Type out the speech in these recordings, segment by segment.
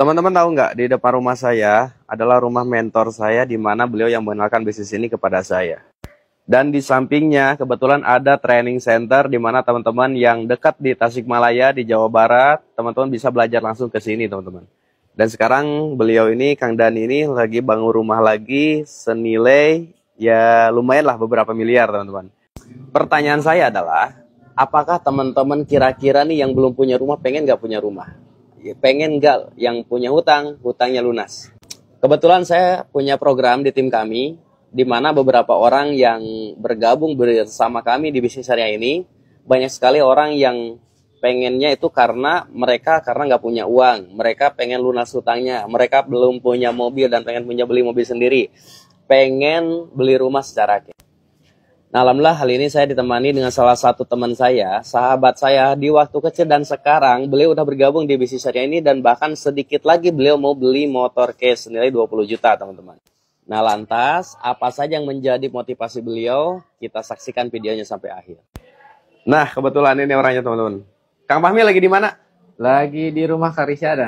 Teman-teman tahu nggak, di depan rumah saya adalah rumah mentor saya, di mana beliau yang mengenalkan bisnis ini kepada saya. Dan di sampingnya kebetulan ada training center, di mana teman-teman yang dekat di Tasikmalaya, di Jawa Barat, teman-teman bisa belajar langsung ke sini, teman-teman. Dan sekarang beliau ini, Kang Dani ini, lagi bangun rumah lagi senilai ya lumayan lah beberapa miliar, teman-teman. Pertanyaan saya adalah, apakah teman-teman kira-kira nih yang belum punya rumah pengen nggak punya rumah? Pengen nggak yang punya hutang, hutangnya lunas? Kebetulan saya punya program di tim kami, di mana beberapa orang yang bergabung bersama kami di bisnis syariah ini, banyak sekali orang yang pengennya itu karena nggak punya uang, mereka pengen lunas hutangnya, mereka belum punya mobil dan pengen beli mobil sendiri, pengen beli rumah secara cash. Nah, alhamdulillah hal ini saya ditemani dengan salah satu teman saya, sahabat saya di waktu kecil, dan sekarang beliau udah bergabung di bisnis syariah ini, dan bahkan sedikit lagi beliau mau beli motor cash senilai 20 juta, teman-teman. Nah, lantas apa saja yang menjadi motivasi beliau? Kita saksikan videonya sampai akhir. Nah, kebetulan ini orangnya, teman-teman. Kang Fahmi lagi di mana? Lagi di rumah Karisyada.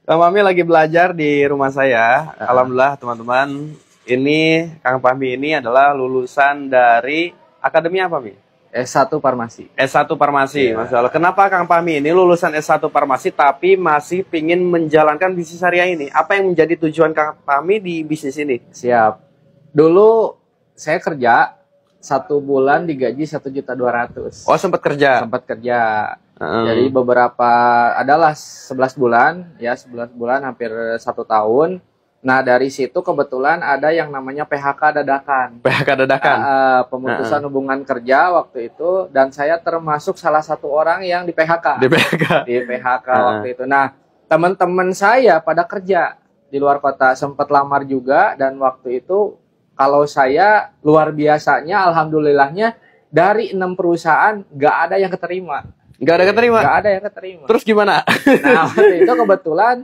Kang Fahmi lagi belajar di rumah saya. Alhamdulillah, teman-teman. Ini Kang Fahmi ini adalah lulusan dari akademi apa, Mi? S1 Farmasi. S1 Farmasi, Ya. Masya Allah. Kenapa Kang Fahmi ini lulusan S1 Farmasi tapi masih pingin menjalankan bisnis syariah ini? Apa yang menjadi tujuan Kang Fahmi di bisnis ini? Siap. Dulu saya kerja 1 bulan digaji 1.200.000. Oh, sempat kerja? Sempat kerja. Jadi beberapa adalah 11 bulan, ya 11 bulan hampir 1 tahun. Nah, dari situ kebetulan ada yang namanya PHK dadakan. PHK dadakan? Pemutusan hubungan kerja waktu itu, dan saya termasuk salah satu orang yang di PHK. Di PHK? Di PHK waktu itu. Nah, teman-teman saya pada kerja di luar kota, sempat lamar juga, dan waktu itu kalau saya luar biasanya, alhamdulillahnya, dari 6 perusahaan nggak ada yang keterima. Nggak ada keterima? Nggak ada yang keterima. Terus gimana? Nah, waktu itu kebetulan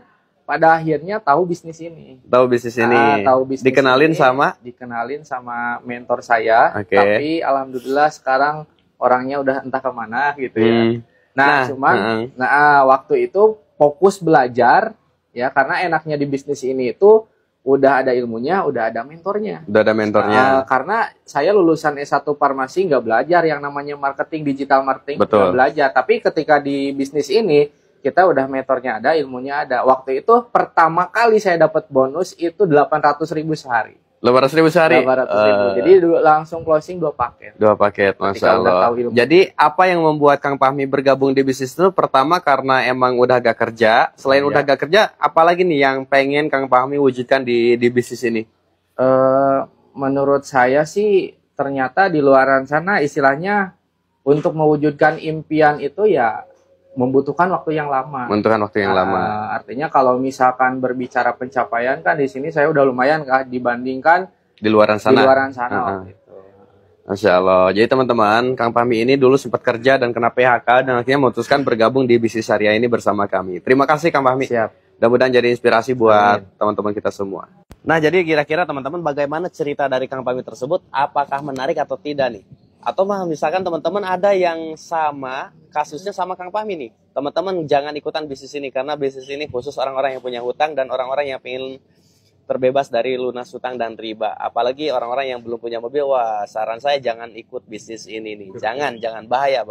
pada akhirnya tahu bisnis ini. Tahu bisnis ini. Tahu bisnis dikenalin ini, sama? Dikenalin sama mentor saya. Okay. Tapi alhamdulillah sekarang orangnya udah entah kemana gitu ya. Nah, cuman waktu itu fokus belajar ya, karena enaknya di bisnis ini itu udah ada ilmunya, udah ada mentornya. Udah ada mentornya. Karena saya lulusan S1 Farmasi nggak belajar yang namanya marketing, digital marketing. Betul. Nggak belajar. Tapi ketika di bisnis ini kita udah mentornya ada, ilmunya ada. Waktu itu pertama kali saya dapat bonus itu 800.000 sehari. 800.000 sehari? 800.000. Jadi langsung closing 2 paket. 2 paket, Masya Allah. Jadi apa yang membuat Kang Fahmi bergabung di bisnis itu? Pertama karena emang udah gak kerja. Selain udah gak kerja, apalagi nih yang pengen Kang Fahmi wujudkan di bisnis ini? Menurut saya sih ternyata di luaran sana istilahnya untuk mewujudkan impian itu ya membutuhkan waktu yang lama. Membutuhkan waktu yang lama. Artinya kalau misalkan berbicara pencapaian kan di sini saya udah lumayan dibandingkan di luaran sana. Di luaran sana waktu itu. Masya Allah. Jadi teman-teman, Kang Fahmi ini dulu sempat kerja dan kena PHK, dan akhirnya memutuskan bergabung di bisnis syariah ini bersama kami. Terima kasih Kang Fahmi. Siap. Mudah-mudahan jadi inspirasi buat teman-teman kita semua. Nah, jadi kira-kira teman-teman bagaimana cerita dari Kang Fahmi tersebut? Apakah menarik atau tidak nih? Atau misalkan teman-teman ada yang sama kasusnya sama Kang Fahmi nih, teman-teman jangan ikutan bisnis ini, karena bisnis ini khusus orang-orang yang punya hutang dan orang-orang yang ingin terbebas dari lunas hutang dan riba. Apalagi orang-orang yang belum punya mobil, wah saran saya jangan ikut bisnis ini nih, jangan bahaya.